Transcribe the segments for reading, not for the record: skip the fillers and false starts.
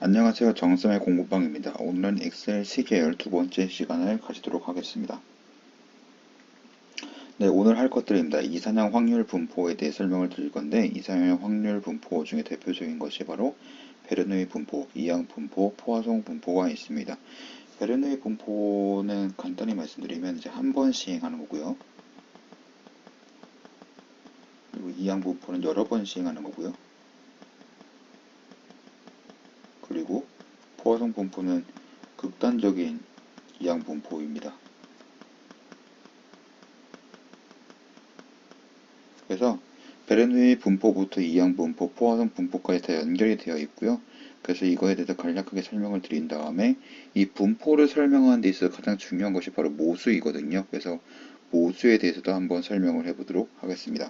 안녕하세요. 정쌤의 공부방입니다. 오늘은 엑셀 시계열 두 번째 시간을 가지도록 하겠습니다. 네, 오늘 할 것들입니다. 이산양 확률 분포에 대해 설명을 드릴 건데, 이산양 확률 분포 중에 대표적인 것이 바로 베르누이 분포, 이항 분포, 포화송 분포가 있습니다. 베르누이 분포는 간단히 말씀드리면 이제 한 번 시행하는 거고요. 그리고 이항 분포는 여러 번 시행하는 거고요. 그리고 포화송 분포는 극단적인 이항 분포입니다. 그래서 베르누이 분포부터 이항 분포, 포화성 분포까지 다 연결이 되어 있고요. 그래서 이거에 대해서 간략하게 설명을 드린 다음에 이 분포를 설명하는 데 있어서 가장 중요한 것이 바로 모수이거든요. 그래서 모수에 대해서도 한번 설명을 해보도록 하겠습니다.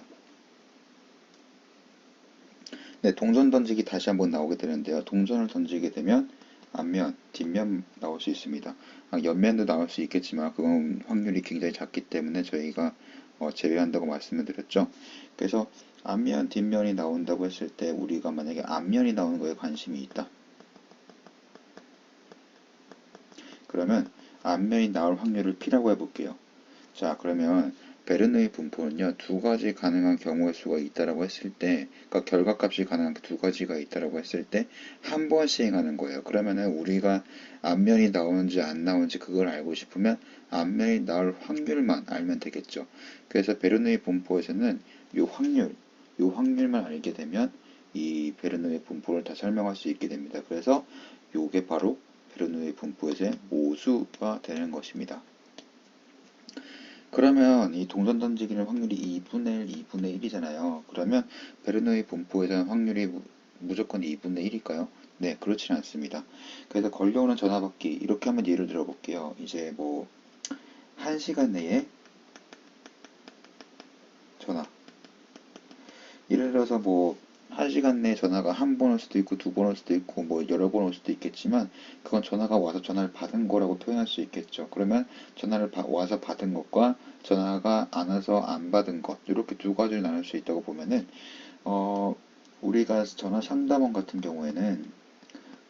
네, 동전 던지기 다시 한번 나오게 되는데요. 동전을 던지게 되면 앞면, 뒷면 나올 수 있습니다. 옆면도 나올 수 있겠지만 그건 확률이 굉장히 작기 때문에 저희가 제외한다고 말씀을 드렸죠. 그래서 앞면, 뒷면이 나온다고 했을 때 우리가 만약에 앞면이 나오는 거에 관심이 있다. 그러면 앞면이 나올 확률을 P라고 해볼게요. 자, 그러면 베르누이 분포는요, 두 가지 가능한 경우의 수가 있다라고 했을 때, 그러니까 결과값이 가능한 두 가지가 있다라고 했을 때, 한 번 시행하는 거예요. 그러면은 우리가 앞면이 나오는지 안 나오는지 그걸 알고 싶으면 앞면이 나올 확률만 알면 되겠죠. 그래서 베르누이 분포에서는 요 확률만 알게 되면 이 베르누이 분포를 다 설명할 수 있게 됩니다. 그래서 요게 바로 베르누이 분포에서의 모수가 되는 것입니다. 그러면 이 동전 던지기는 확률이 2분의 1, 2분의 1이잖아요. 그러면 베르누이 분포에서는 확률이 무조건 2분의 1일까요? 네, 그렇지는 않습니다. 그래서 걸려오는 전화 받기 이렇게 한번 예를 들어 볼게요. 이제 뭐 1시간 내에 전화. 예를 들어서 뭐 1시간 내에 전화가 한 번 올 수도 있고 두 번 올 수도 있고 뭐 여러 번 올 수도 있겠지만 그건 전화가 와서 전화를 받은 거라고 표현할 수 있겠죠. 그러면 전화를 와서 받은 것과 전화가 안 와서 안 받은 것 이렇게 두 가지를 나눌 수 있다고 보면은 어 우리가 전화 상담원 같은 경우에는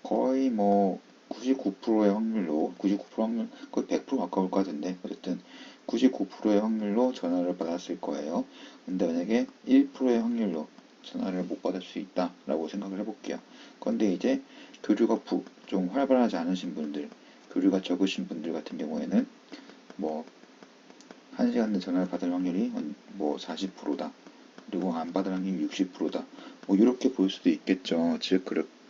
거의 뭐 99%의 확률로 99% 확률 거의 100% 가까울 것 같은데 어쨌든 99%의 확률로 전화를 받았을 거예요. 근데 만약에 1%의 확률로 전화를 못 받을 수 있다라고 생각을 해볼게요. 그런데 이제 교류가 좀 활발하지 않으신 분들, 교류가 적으신 분들 같은 경우에는 뭐 1시간 내 전화를 받을 확률이 뭐 40%다. 그리고 안 받을 확률이 60%다. 뭐 이렇게 볼 수도 있겠죠. 즉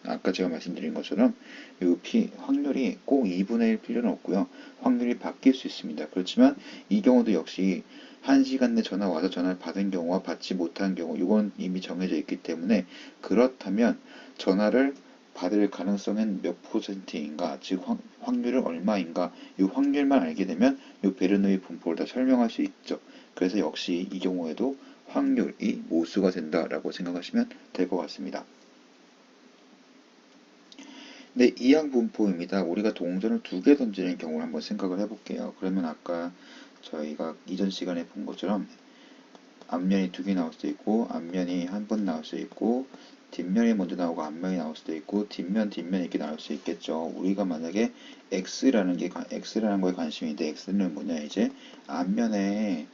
아까 제가 말씀드린 것처럼 이 확률이 꼭 2분의 1 필요는 없고요. 확률이 바뀔 수 있습니다. 그렇지만 이 경우도 역시 1시간 내 전화 와서 전화를 받은 경우와 받지 못한 경우 이건 이미 정해져 있기 때문에 그렇다면 전화를 받을 가능성은 몇 퍼센트인가, 즉 확률은 얼마인가, 이 확률만 알게 되면 이 베르누이 분포를 다 설명할 수 있죠. 그래서 역시 이 경우에도 확률이 모수가 된다라고 생각하시면 될 것 같습니다. 네, 이항 분포입니다. 우리가 동전을 두 개 던지는 경우를 한번 생각을 해볼게요. 그러면 아까 저희가 이전 시간에 본 것처럼 앞면이 두 개 나올 수도 있고 앞면이 한 번 나올 수 있고 뒷면이 먼저 나오고 앞면이 나올 수도 있고 뒷면 이렇게 나올 수 있겠죠. 우리가 만약에 X라는 거에 관심인데 X는 뭐냐 이제 앞면에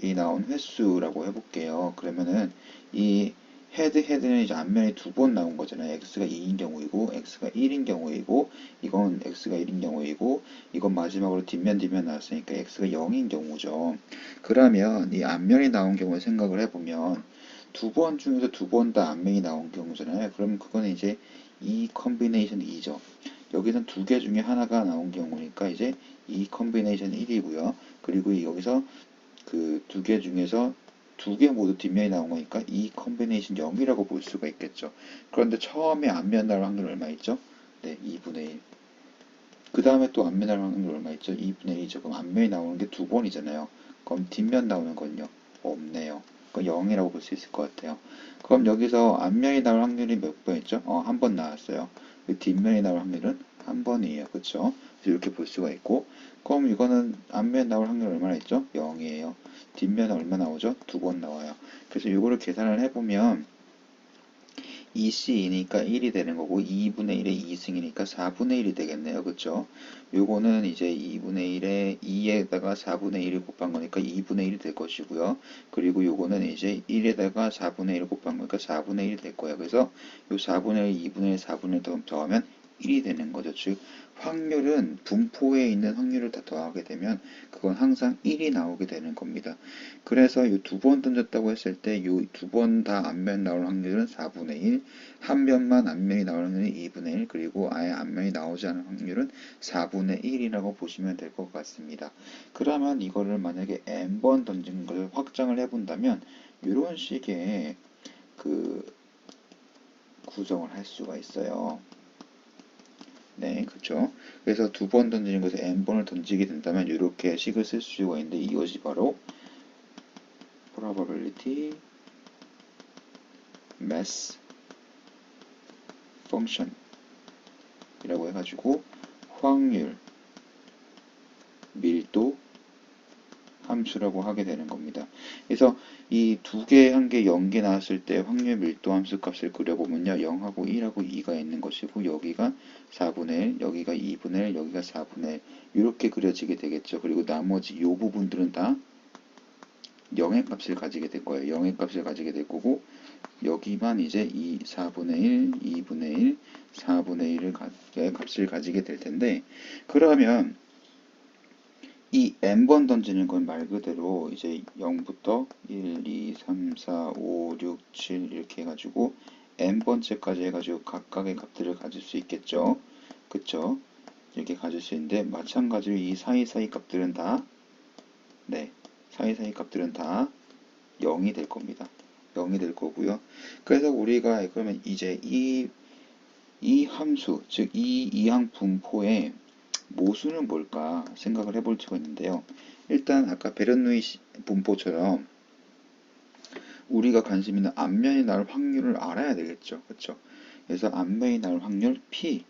이 나온 횟수라고 해볼게요. 그러면은 이 헤드는 이제 앞면이 두 번 나온 거잖아요. x가 2인 경우이고 x가 1인 경우이고 이건 x가 1인 경우이고 이건 마지막으로 뒷면 나왔으니까 x가 0인 경우죠. 그러면 이 앞면이 나온 경우를 생각을 해보면 두 번 중에서 두 번 다 앞면이 나온 경우잖아요. 그럼 그거는 이제 2 컨비네이션 2죠. 여기는 두 개 중에 하나가 나온 경우니까 이제 2 컨비네이션 1이고요. 그리고 여기서 그 두 개 중에서 두 개 모두 뒷면이 나온 거니까 이 컨비네이션 0이라고 볼 수가 있겠죠. 그런데 처음에 앞면 나올 확률 얼마 있죠? 네, 2분의 1. 그 다음에 또 앞면 나올 확률 얼마 있죠? 2분의 1이죠. 그럼 앞면이 나오는 게 두 번이잖아요. 그럼 뒷면 나오는 건요? 없네요. 그 0이라고 볼 수 있을 것 같아요. 그럼 여기서 앞면이 나올 확률이 몇 번 있죠? 한 번 나왔어요. 뒷면이 나올 확률은 한 번이에요. 그쵸? 이렇게 볼 수가 있고 그럼 이거는 앞면 나올 확률 얼마나 있죠? 0이에요. 뒷면 얼마 나오죠? 두 번 나와요. 그래서 이거를 계산을 해보면 2C이니까 1이 되는 거고 2분의 1에 2승이니까 4분의 1이 되겠네요. 그쵸? 요거는 이제 2분의 1에 2에다가 4분의 1을 곱한 거니까 2분의 1이 될 것이고요. 그리고 요거는 이제 1에다가 4분의 1을 곱한 거니까 4분의 1이 될 거예요. 그래서 요 4분의 1, 2분의 1, 4분의 1 더하면 1이 되는 거죠. 즉 확률은 분포에 있는 확률을 다 더하게 되면 그건 항상 1이 나오게 되는 겁니다. 그래서 이 두 번 던졌다고 했을 때 이 두 번 다 앞면 나올 확률은 4분의 1, 한 면만 앞면이 나올 확률은 2분의 1, 그리고 아예 앞면이 나오지 않은 확률은 4분의 1이라고 보시면 될 것 같습니다. 그러면 이거를 만약에 n번 던진 걸 확장을 해본다면 이런 식의 그 구성을 할 수가 있어요. 네, 그렇죠. 그래서 두 번 던지는 것에 n번을 던지게 된다면 이렇게 식을 쓸 수가 있는데 이것이 바로 probability mass function 이라고 해가지고 확률, 밀도 함수라고 하게 되는 겁니다. 그래서 이 두 개, 한 개, 0개 나왔을 때 확률 밀도 함수 값을 그려보면요. 0하고 1하고 2가 있는 것이고 여기가 4분의 1, 여기가 2분의 1, 여기가 4분의 1 이렇게 그려지게 되겠죠. 그리고 나머지 이 부분들은 다 0의 값을 가지게 될 거예요. 0의 값을 가지게 될 거고 여기만 이제 4분의 1, 2분의 1, 4분의 1의 값을 가지게 될 텐데 그러면 이 n번 던지는 건 말 그대로 이제 0부터 1, 2, 3, 4, 5, 6, 7 이렇게 해가지고 n번째까지 해가지고 각각의 값들을 가질 수 있겠죠. 그쵸? 이렇게 가질 수 있는데 마찬가지로 이 사이사이 값들은 다 네, 사이사이 값들은 다 0이 될 겁니다. 0이 될 거고요. 그래서 우리가 그러면 이제 이 함수, 즉 이 이항 분포의 모수는 뭘까 생각을 해볼 수가 있는데요. 일단 아까 베른누이 분포처럼 우리가 관심 있는 앞면이 나올 확률을 알아야 되겠죠. 그렇죠? 그래서 앞면이 나올 확률 P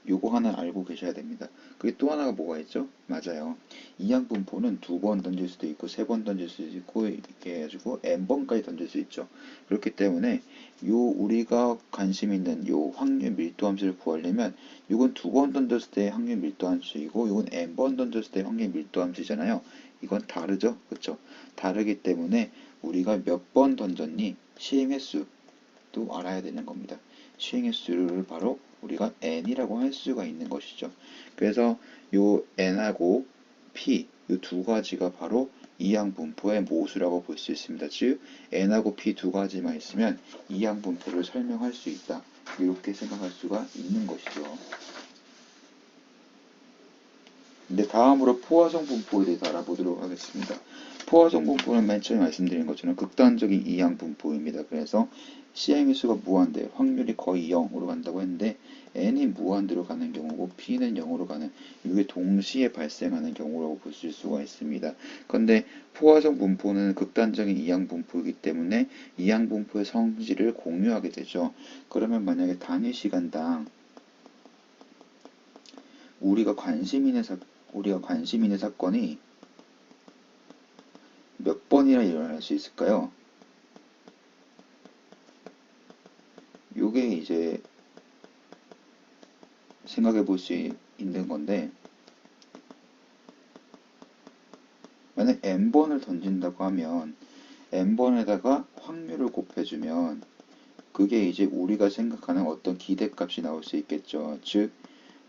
요거 하나 알고 계셔야 됩니다. 그게 또 하나가 뭐가 있죠? 맞아요. 이항 분포는 두 번 던질 수도 있고 세 번 던질 수도 있고 이렇게 해가지고 n번까지 던질 수 있죠. 그렇기 때문에 요 우리가 관심 있는 요 확률 밀도 함수를 구하려면 이건 두 번 던졌을 때 확률 밀도 함수이고 이건 n번 던졌을 때 확률 밀도 함수잖아요. 이건 다르죠? 그렇죠? 다르기 때문에 우리가 몇 번 던졌니? 시행 횟수도 알아야 되는 겁니다. 시행 횟수를 바로 우리가 n이라고 할 수가 있는 것이죠. 그래서 요 n하고 p 이 두 가지가 바로 이항 분포의 모수라고 볼 수 있습니다. 즉 n하고 p 두 가지만 있으면 이항 분포를 설명할 수 있다. 이렇게 생각할 수가 있는 것이죠. 근데 다음으로 포화성 분포에 대해서 알아보도록 하겠습니다. 포화성 분포는 맨 처음에 말씀드린 것처럼 극단적인 이항 분포입니다. 그래서 시행일수가 무한대, 확률이 거의 0으로 간다고 했는데 n이 무한대로 가는 경우고 p는 0으로 가는 이게 동시에 발생하는 경우라고 볼 수가 있습니다. 그런데 포화성 분포는 극단적인 이항 분포이기 때문에 이항 분포의 성질을 공유하게 되죠. 그러면 만약에 단위 시간당 우리가 관심 있는 사건이 몇 번이나 일어날 수 있을까요? 요게 이제 생각해 볼 수 있는 건데 만약 n번을 던진다고 하면 n번에다가 확률을 곱해주면 그게 이제 우리가 생각하는 어떤 기대값이 나올 수 있겠죠. 즉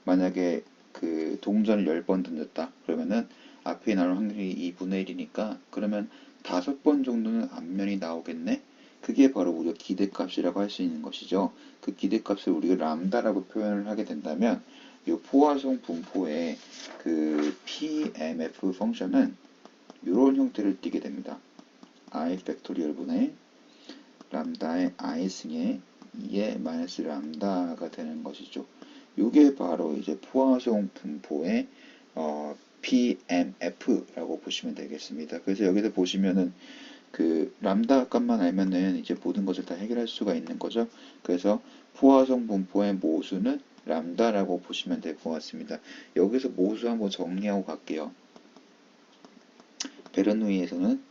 만약에 그 동전을 10번 던졌다 그러면은 앞에 나올 확률이 2분의 1이니까 그러면 5번 정도는 앞면이 나오겠네. 그게 바로 우리가 기대값이라고 할 수 있는 것이죠. 그 기대값을 우리가 람다라고 표현을 하게 된다면 이 포화성 분포의 그 PMF 펑션은 이런 형태를 띠게 됩니다. i 팩토리얼분의 람다의 i승의 2의 마이너스 람다가 되는 것이죠. 이게 바로 이제 포화성 분포의 PMF라고 보시면 되겠습니다. 그래서 여기서 보시면은 그 람다 값만 알면은 이제 모든 것을 다 해결할 수가 있는 거죠. 그래서 포화성 분포의 모수는 람다라고 보시면 될 것 같습니다. 여기서 모수 한번 정리하고 갈게요. 베르누이에서는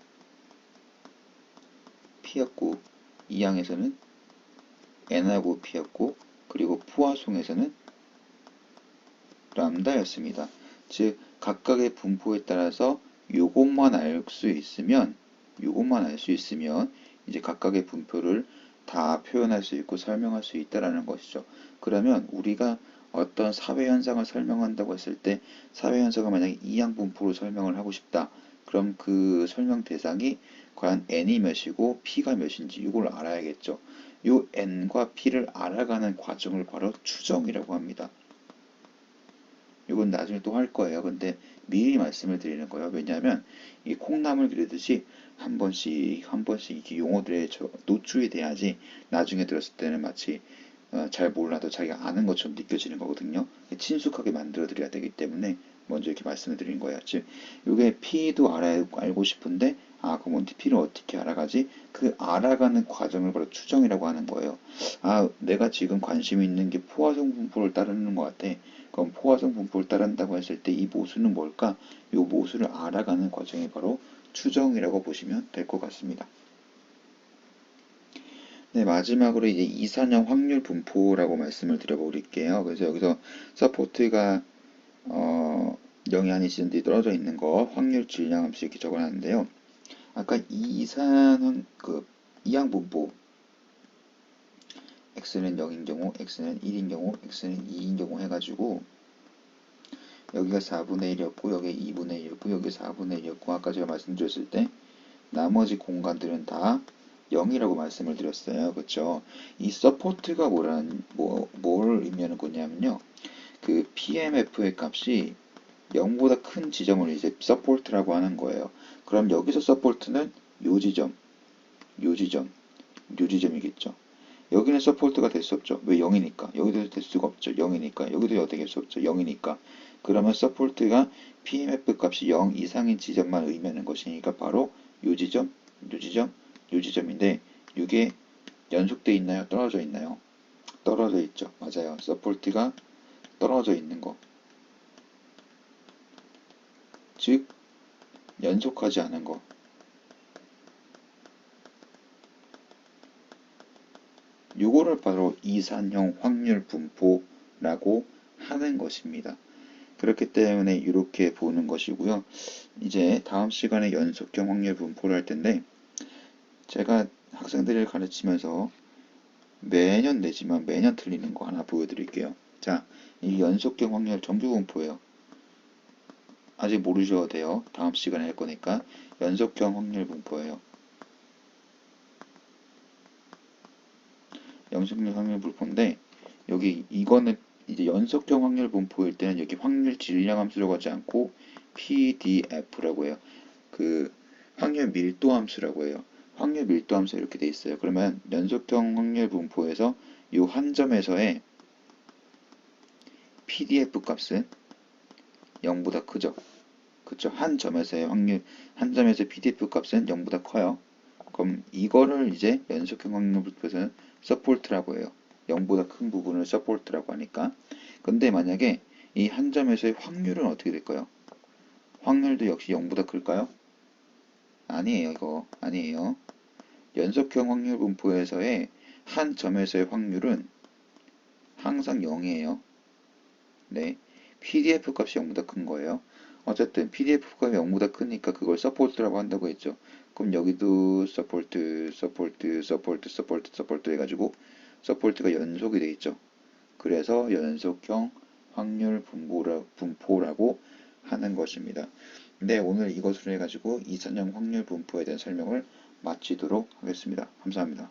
P였고 이항에서는 n하고 p였고, 그리고 포화송에서는 람다였습니다. 즉 각각의 분포에 따라서 요것만 알 수 있으면 이제 각각의 분포를 다 표현할 수 있고 설명할 수 있다라는 것이죠. 그러면 우리가 어떤 사회 현상을 설명한다고 했을 때 사회 현상을 만약에 이항 분포로 설명을 하고 싶다. 그럼 그 설명 대상이 과연 n이 몇이고 p가 몇인지 이걸 알아야겠죠. 요 n과 p를 알아가는 과정을 바로 추정이라고 합니다. 이건 나중에 또 할 거예요. 근데 미리 말씀을 드리는 거예요. 왜냐하면 이 콩나물 그리듯이 한 번씩 한 번씩 이렇게 용어들에 노출이 돼야지 나중에 들었을 때는 마치 잘 몰라도 자기가 아는 것처럼 느껴지는 거거든요. 친숙하게 만들어 드려야 되기 때문에 먼저 이렇게 말씀을 드린 거예요. 즉, 이게 P도 알고 싶은데, 그럼 P를 어떻게 알아가지? 그 알아가는 과정을 바로 추정이라고 하는 거예요. 내가 지금 관심 있는 게 포화성 분포를 따르는 것 같아. 그럼 포화성 분포를 따른다고 했을 때 이 모수는 뭘까? 이 모수를 알아가는 과정이 바로 추정이라고 보시면 될 것 같습니다. 네, 마지막으로 이제 이산형 확률 분포라고 말씀을 드려버릴게요. 그래서 여기서 서포트가 0이 아닌 지점들이 떨어져 있는 거 확률 질량함수 이렇게 적어놨는데요. 아까 이항 분포 x는 0인 경우, x는 1인 경우, x는 2인 경우 해가지고 여기가 4분의 1이었고 여기 2분의 1이었고 여기 4분의 1이었고 아까 제가 말씀드렸을 때 나머지 공간들은 다 0이라고 말씀을 드렸어요. 그쵸? 이 서포트가 뭘 의미하는 거냐면요. 그 PMF의 값이 0보다 큰 지점을 이제 서포트라고 하는 거예요. 그럼 여기서 서포트는 요 지점, 요 지점, 요 지점이겠죠. 여기는 서포트가 될 수 없죠. 왜 0이니까. 여기도 될 수가 없죠. 0이니까. 여기도 어떻게 할 수 없죠. 0이니까. 그러면 서포트가 PMF 값이 0 이상인 지점만 의미하는 것이니까 바로 요 지점, 요 지점, 요 지점인데 이게 연속돼 있나요? 떨어져 있나요? 떨어져 있죠. 맞아요. 서포트가 떨어져 있는 거. 즉 연속하지 않은 거. 요거를 바로 이산형 확률 분포라고 하는 것입니다. 그렇기 때문에 이렇게 보는 것이고요. 이제 다음 시간에 연속형 확률 분포를 할 텐데 제가 학생들을 가르치면서 매년 내지만 매년 틀리는 거 하나 보여드릴게요. 자, 이 연속형 확률 정규 분포예요. 아직 모르셔도 돼요. 다음 시간에 할 거니까 연속형 확률 분포예요. 연속형 확률 분포인데 여기 이거는 이제 연속형 확률 분포일 때는 여기 확률 질량 함수라고 하지 않고 PDF라고 해요. 그 확률 밀도 함수라고 해요. 확률 밀도 함수 이렇게 돼 있어요. 그러면 연속형 확률 분포에서 이 한 점에서의 PDF 값은 0보다 크죠. 그쵸? 한 점에서의 한 점에서의 PDF 값은 0보다 커요. 그럼 이거를 이제 연속형 확률 분포에서는 서포트라고 해요. 0보다 큰 부분을 서포트라고 하니까. 근데 만약에 이 한 점에서의 확률은 어떻게 될까요? 확률도 역시 0보다 클까요? 아니에요, 이거. 아니에요. 연속형 확률 분포에서의 한 점에서의 확률은 항상 0이에요. 네. PDF 값이 0보다 큰 거예요. 어쨌든 PDF 값이 0보다 크니까 그걸 서포트라고 한다고 했죠. 그럼 여기도 서포트 해가지고 서포트가 연속이 돼 있죠. 그래서 연속형 확률 분포라고 하는 것입니다. 네, 오늘 이것으로 해가지고 이산형 확률 분포에 대한 설명을 마치도록 하겠습니다. 감사합니다.